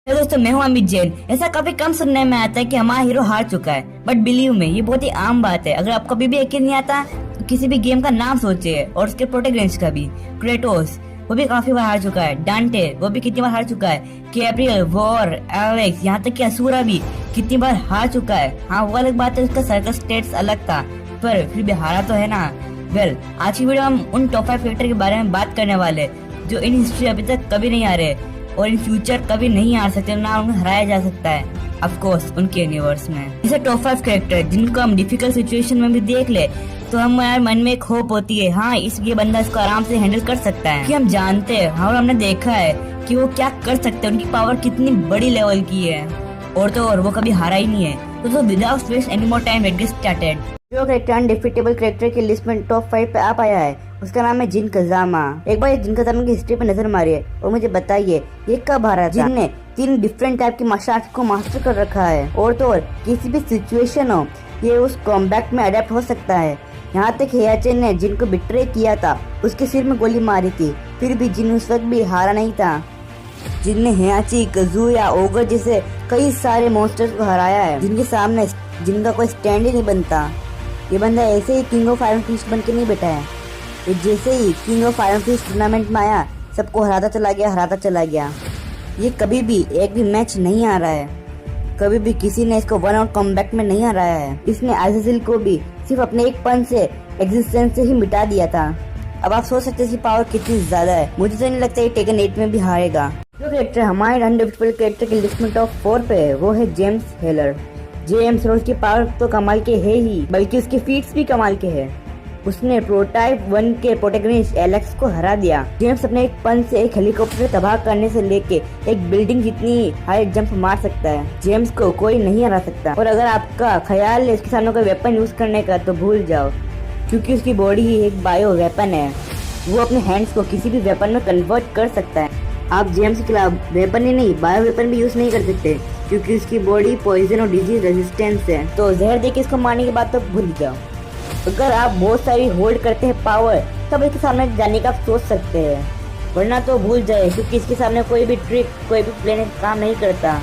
तो दोस्तों मैं हूं अमित जैन। ऐसा काफी कम सुनने में आता है कि हमारा हीरो हार चुका है, बट बिलीव में ये बहुत ही आम बात है। अगर आपको अभी भी यकीन नहीं आता तो किसी भी गेम का नाम सोचिए और उसके प्रोटैगनिस्ट का भी। क्रेटोस वो भी काफी बार हार चुका है, डांटे वो भी कितनी बार हार चुका है, गैब्रियल, वॉर, एलेक्स, यहाँ तक कि असुरा भी कितनी बार हार चुका है। हाँ वो अलग बात है, उसका सर्कल स्टेट्स अलग था, पर फिर भी हारा तो है ना। वेल आज की वीडियो हम उन टॉप 5 कैरेक्टर के बारे में बात करने वाले जो इन हिस्ट्री अभी तक कभी नहीं आ रहे और इन फ्यूचर कभी नहीं आ सकते, ना उन्हें हराया जा सकता है ऑफ कोर्स उनके यूनिवर्स में। जैसे टॉप 5 कैरेक्टर जिनको हम डिफिकल्ट सिचुएशन में भी देख ले तो हमारे मन में एक होप होती है, हाँ ये बंदा इसको आराम से हैंडल कर सकता है, कि हम जानते हैं और हमने देखा है कि वो क्या कर सकते हैं, उनकी पावर कितनी बड़ी लेवल की है और वो कभी हारा ही नहीं है। तो without waste any more time let's get started. जो कैरेक्टर अनडिफिटेबल कैरेक्टर की लिस्ट में टॉप 5 पे आ पाया है उसका नाम है जिन कज़ामा। एक बार जिन कज़ामा की हिस्ट्री पे नजर मारिए और मुझे बताइए ये कब हारा था। जिन ने 3 डिफरेंट टाइप की मार्शल आर्ट को मास्टर कर रखा है और तो और किसी भी सिचुएशन हो ये उस कॉम्बैट में अडेप्ट हो सकता है। यहाँ तक हेयाचेन ने जिन को बिट्रे किया था, उसके सिर में गोली मारी थी, फिर भी जिन उस वक्त भी हारा नहीं था। जिनने हेयाची, कज़ुया, ओगर जैसे कई सारे मॉन्स्टर्स को हराया है जिनके सामने जिनका कोई स्टैंड ही नहीं बनता। ये बंदा ऐसे ही किंग ऑफ आयरन फिस्ट बन के नहीं बैठा है, ये जैसे ही King of Iron Fist tournament में आया सबको हराता चला गया। ये कभी भी एक भी मैच नहीं आ रहा है, कभी भी किसी ने इसको वन आउट कॉम्बैट में नहीं हराया है। इसने आज़ाज़िल को भी सिर्फ अपने एक पंच से एग्जिस्टेंस से ही मिटा दिया था। अब आप सोच सकते हैं इसकी पावर कितनी ज्यादा है। मुझे तो नहीं लगता ये टेकन 8 में भी हारेगा। जो कैरेक्टर हमारे अनडिफिटेबल कैरेक्टर की लिस्ट में टॉप 4 पे है वो है जेम्स हेलर। जेम्स हेलर की पावर तो कमाल के है ही, बल्कि उसके फीट्स भी कमाल के है। उसने प्रोटाइप 1 के प्रोटैगनिस्ट एलेक्स को हरा दिया। जेम्स अपने एक पंच से एक हेलीकॉप्टर तबाह करने से लेके एक बिल्डिंग जितनी हाई जंप मार सकता है। जेम्स को कोई नहीं हरा सकता। और अगर आपका ख्याल है इसके सामने कोई वेपन यूज करने का तो भूल जाओ, क्योंकि उसकी बॉडी ही एक बायो वेपन है। वो अपने हैंड्स को किसी भी वेपन में कन्वर्ट कर सकता है। आप जेम्स के खिलाफ वेपन ही नहीं बायो वेपन भी यूज नहीं कर सकते, क्योंकि उसकी बॉडी पॉइजन और डिजीज रेजिस्टेंस है। तो जहर देके इसको मारने की बात तो भूल जाओ। अगर आप बहुत सारी होल्ड करते हैं पावर तब इसके सामने जाने का आप सोच सकते हैं, वरना तो भूल जाए, क्योंकि इसके सामने कोई भी ट्रिक, कोई भी प्लान काम नहीं करता,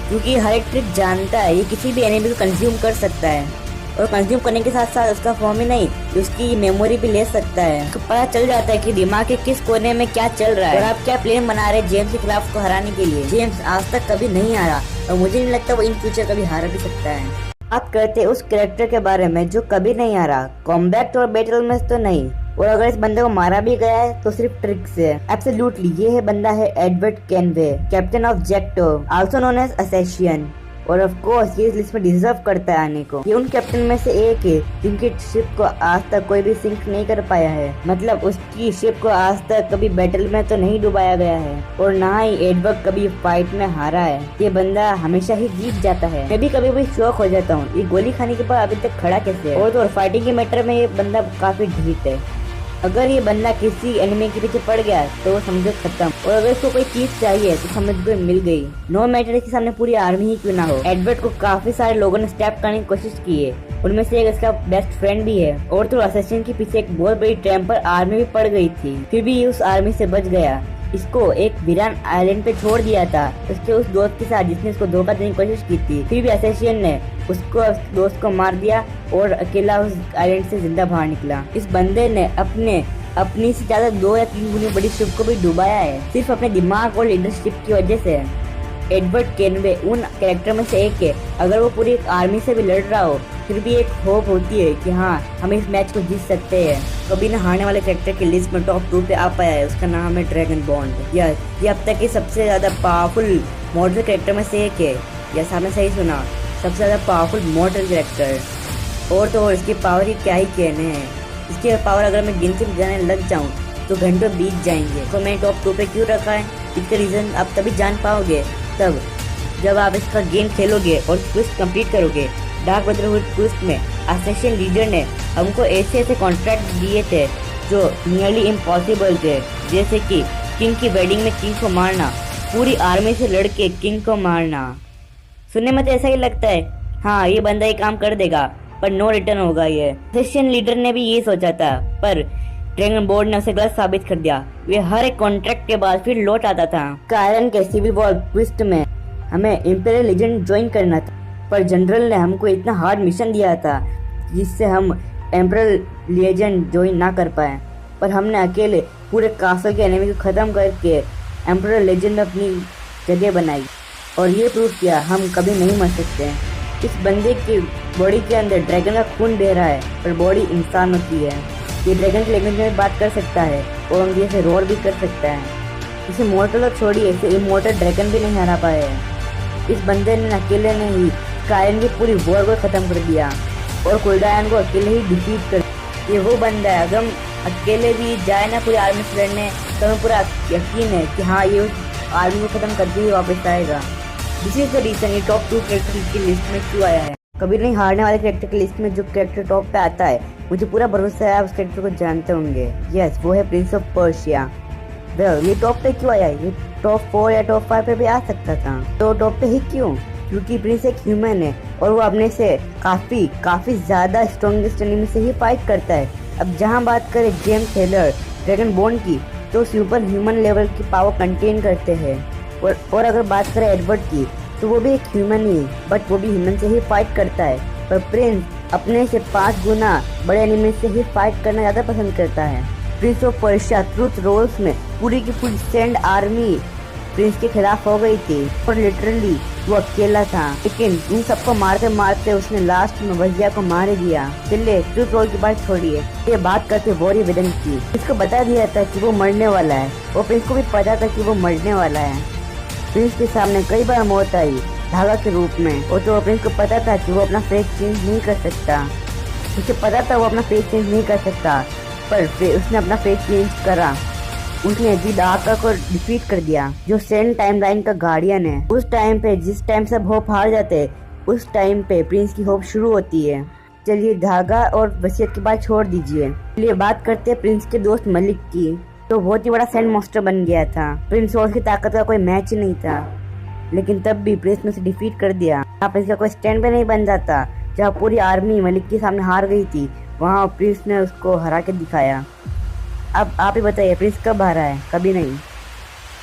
क्योंकि हर एक ट्रिक जानता है। ये किसी भी एनिमी को कंज्यूम कर सकता है और कंज्यूम करने के साथ साथ उसका फॉर्म ही नहीं उसकी मेमोरी भी ले सकता है। तो पता चल जाता है कि दिमाग के किस कोने में क्या चल रहा है और आप क्या प्लान बना रहे हैं जेम्स के खिलाफ को हराने के लिए। जेम्स आज तक कभी नहीं हारा और मुझे नहीं लगता वो इन फ्यूचर कभी हारा भी सकता है। बात करते हैं उस कैरेक्टर के बारे में जो कभी नहीं हारा, कॉम्बैट और बैटल में तो नहीं, और अगर इस बंदे को मारा भी गया है तो सिर्फ ट्रिक से। एब्सोल्युटली ये है बंदा है Edward Kenway, captain of Jackdaw, also known as assassin. और ऑफ कोर्स ये इस लिस्ट में डिजर्व करता है आने को। ये उन कैप्टन में से एक है जिनकी शिप को आज तक कोई भी सिंक नहीं कर पाया है, मतलब उसकी शिप को आज तक कभी बैटल में तो नहीं डुबाया गया है और ना ही एडवर्ड कभी फाइट में हारा है। ये बंदा हमेशा ही जीत जाता है। मैं भी कभी शौक हो जाता हूँ ये गोली खाने के बाद अभी तक खड़ा कैसे है। और तो फाइटिंग के मैटर में ये बंदा काफी ढीठ है। अगर ये बंदा किसी एनिमी के पीछे पड़ गया तो वो समझो खत्म, और अगर इसको कोई चीज चाहिए तो समझ गए मिल गई। नो मैटर इसके सामने पूरी आर्मी ही क्यों ना हो। एडवर्ड को काफी सारे लोगों ने स्टैप करने की कोशिश की है, उनमें से एक इसका बेस्ट फ्रेंड भी है। और तो असैसिन के पीछे एक बहुत बड़ी ट्रैप पर आर्मी भी पड़ गई थी, फिर भी ये उस आर्मी से बच गया। इसको एक वीरान आइलैंड पे छोड़ दिया था उसके उस दोस्त के साथ जिसने इसको धोखा देने की कोशिश की थी, फिर भी असैसिन ने उसको दोस्त को मार दिया और अकेला उस आइलैंड से जिंदा बाहर निकला। इस बंदे ने अपनी से ज्यादा 2 या 3 गुनी बड़ी शिप को भी डुबाया है सिर्फ अपने दिमाग और लीडरशिप की वजह से। एडवर्ड केनवे उन कैरेक्टर में से एक है, अगर वो पूरी एक आर्मी से भी लड़ रहा हो फिर भी एक होप होती है कि हाँ हम इस मैच को जीत सकते हैं। कभी न हारने वाले कैरेक्टर की लिस्ट में टॉप 2 पे आ पाया है, उसका नाम है ड्रैगन बॉन्ड। ये अब तक की सबसे ज्यादा पावरफुल मॉडल कैरेक्टर में से एक है। यस आपने सही सुना, सबसे ज्यादा पावरफुल मॉडल कैरेक्टर। और तो और इसकी पावर ही क्या ही कहने हैं। इसकी पावर अगर मैं गिनती जाने लग जाऊं तो घंटों बीत जाएंगे। तो मैं टॉप 2 पे क्यों रखा है इसका रीजन आप तभी जान पाओगे तब जब आप इसका गेम खेलोगे और क्विस्ट कंप्लीट करोगे। डार्क ब्रदरहुड क्विस्ट में असैसिन लीडर ने हमको ऐसे कॉन्ट्रैक्ट दिए थे जो नियरली इम्पॉसिबल थे, जैसे कि किंग की वेडिंग में किंग को मारना, पूरी आर्मी से लड़के किंग को मारना। सुनने में तो ऐसा ही लगता है हाँ ये बंदा ये काम कर देगा, पर नो रिटर्न होगा। ये असैसिन लीडर ने भी ये सोचा था, पर ड्रैगन बोर्ड ने उसे गलत साबित कर दिया। वे हर एक कॉन्ट्रैक्ट के बाद फिर लौट आता था। कारण के सिविल वॉर क्विस्ट में हमें इम्पेरियल लेजेंड ज्वाइन करना था, पर जनरल ने हमको इतना हार्ड मिशन दिया था जिससे हम एम्परल लेजेंड ज्वाइन ना कर पाए। पर हमने अकेले पूरे कासल के एनिमी को ख़त्म करके एम्परल लेजेंड में अपनी जगह बनाई और ये प्रूव किया हम कभी नहीं मर सकते। इस बंदे की बॉडी के अंदर ड्रैगन का खून बह रहा है, पर बॉडी इंसान होती है। ये ड्रैगन की लैंग्वेज में बात कर सकता है और अंग्रेजी से रोर भी कर सकता है। इसे मॉर्टल तो छोड़िए, इसे इमॉर्टल ड्रैगन भी नहीं हरा पाए हैं। इस बंदे ने अकेले ने ही स्काईलाइन की पूरी वॉर को ख़त्म कर दिया और कोल्डायन को अकेले ही डिफीट कर। ये वो बंदा है, अगर हम अकेले भी जाए ना पूरी आर्मी से लड़ने तो हमें पूरा यकीन है कि हाँ ये उस आर्मी को ख़त्म करके ही वापस आएगा। दिस इज द रीज़न ये टॉप 2 कैरेक्टर की लिस्ट में क्यों आया है। कभी नहीं हारने वाले कैरेक्टर की लिस्ट में जो कैरेक्टर टॉप पे आता है, मुझे पूरा भरोसा है आप उस कैरेक्टर को जानते होंगे। यस, वो है प्रिंस ऑफ पर्शिया। वेल, ये टॉप पे क्यों आया? ये टॉप 4 या टॉप 5 पे भी आ सकता था, तो टॉप पे ही क्यों? क्योंकि प्रिंस एक ह्यूमन है और वो अपने से काफ़ी ज़्यादा स्ट्रॉन्गेस्ट एनिमी से ही फाइट करता है। अब जहाँ बात करें जेम्स टेलर ड्रैगन बोन की, तो सुपर ह्यूमन लेवल की पावर कंटेन करते हैं। और अगर बात करें एडवर्ड की, तो वो भी एक ह्यूमन ही, बट वो भी ह्यूमन से ही फाइट करता है। पर प्रिंस अपने से 5 गुना बड़े एनिमी से ही फाइट करना ज़्यादा पसंद करता है। Prince of Persia truth rolls में पूरी की पूरी सैंड आर्मी प्रिंस के खिलाफ हो गई थी और लिटरली वो अकेला था, लेकिन इन सबको मारते मारते उसने लास्ट में वजिया को मार ही दिया। चलिए ट्रूथ रोल की बात छोड़िए, ये बात करते वॉरी विलन की। इसको बता दिया था कि वो मरने वाला है और प्रिंस को भी पता था कि वो मरने वाला है। प्रिंस के सामने कई बार मौत आई धागा के रूप में, और तो प्रिंस को पता था कि वो अपना फेस चेंज नहीं कर सकता। उसे पता था वो अपना फेस चेंज नहीं कर सकता, पर उसने अपना फेस चेंज करा। उसने दी डाका को डिफीट कर दिया, जो सेंड टाइमलाइन का गार्डियन है। उस टाइम पे जिस टाइम सब होप हार जाते हैं, उस टाइम पे प्रिंस की होप शुरू होती है। चलिए धागा और वसीयत की बात छोड़ दीजिए, चलिए बात करते हैं प्रिंस के दोस्त मलिक की। तो बहुत ही बड़ा सैंड मॉन्स्टर बन गया था। प्रिंस और उसकी ताकत का कोई मैच ही नहीं था, लेकिन तब भी प्रिंस ने उसे डिफीट कर दिया। यहाँ प्रिंस का कोई स्टैंड पे नहीं बन जाता। जहाँ पूरी आर्मी मलिक के सामने हार गई थी, वहाँ प्रिंस ने उसको हरा के दिखाया। अब आप ही बताइए, प्रिंस कब हारा है? कभी नहीं।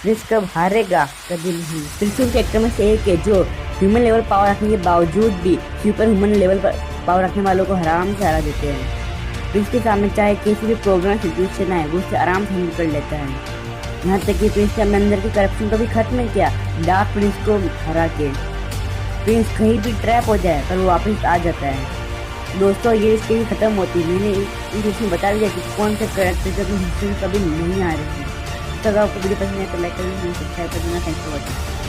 प्रिंस कब हारेगा? कभी नहीं। प्रिंस उन कैरेक्टर में से एक है जो ह्यूमन लेवल पावर रखने के बावजूद भी सुपर ह्यूमन लेवल पर पावर रखने वालों को आराम से हरा देते हैं। प्रिंस के सामने चाहे किसी भी प्रोग्राम सिचुएशन आए, वो उससे आराम से हैंडल कर लेता है। यहाँ तक कि प्रिंस ने अपने अंदर की करप्शन को भी खत्म नहीं किया, डार्क प्रिंस को हरा के। प्रिंस कहीं भी ट्रैप हो जाए पर वो वापस आ जाता है। दोस्तों, ये स्टोरी खत्म होती है। मैंने इस इसमें बता दिया कि कौन से कैरेक्टर जब हिस्ट्री कभी नहीं आ रही थी। तो अगर आपको वीडियो पसंद है तो लाइक करिए, सब्सक्राइब कर देना। Thanks for watching.